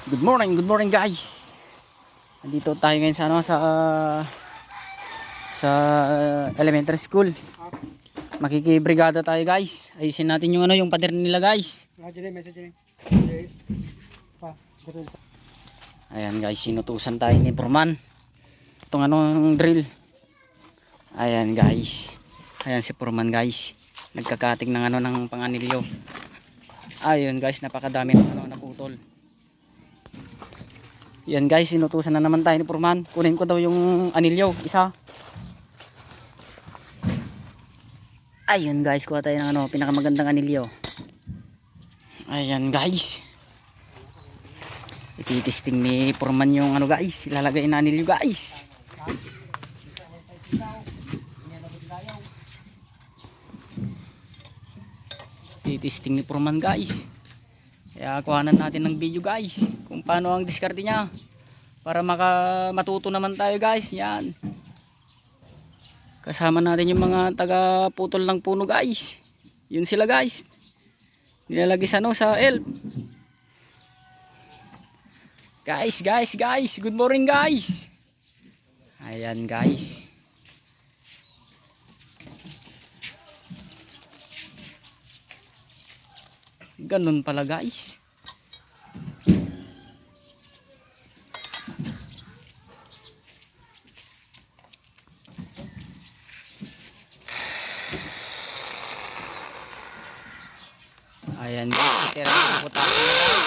Good morning guys. Nandito tayo ngayon sa sa elementary school. Makikibrigada tayo guys. Ayusin natin yung yung pader nila guys. Ayan guys, sinutusan tayo ni Purman. Itong drill. Ayan guys. Ayan si Purman guys. Nagkakating ng ng panganilyo. Ayun guys, napakadami ng naputol. Yan guys, sinutusan na naman tayo ni Purman. Kunin ko daw yung anilyo, isa. Ayun guys, kuha tayo ng pinakamagandang anilyo. Ayan guys. Ititesting ni Purman yung guys, ilalagay na anilyo guys. Ititesting ni Purman guys. Kaya kuhanan natin ng video guys kung paano ang diskarte niya para matuto naman tayo guys. Yan. Kasama natin yung mga taga putol ng puno guys. Yun sila guys. Nilalagay sa elf. Guys. Good morning guys. Ayan guys. Ganun pala guys. Ayan guys, tira ko tayo guys.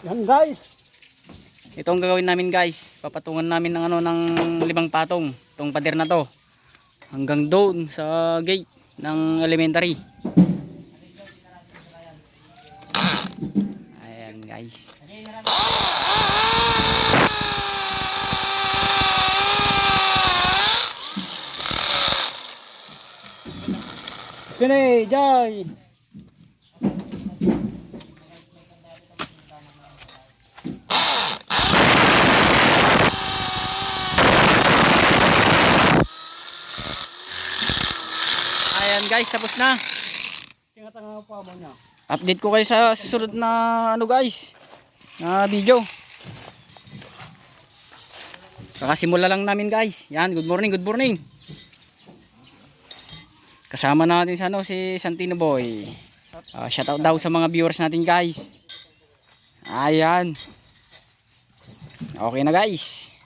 Yan guys. Itong gagawin namin guys, papatungan namin ng ng 5 patong itong pader na to hanggang doon sa gate ng elementary. Ayan guys. Sini, Jai. Ayan guys, tapos na. Tingatanga pa mo niya. Update ko kayo sa susunod na guys, na video. Kakasimula lang namin guys. Yan, good morning. Kasama natin si Santino Boy. Shoutout daw sa mga viewers natin guys. Ayan. Okay na guys.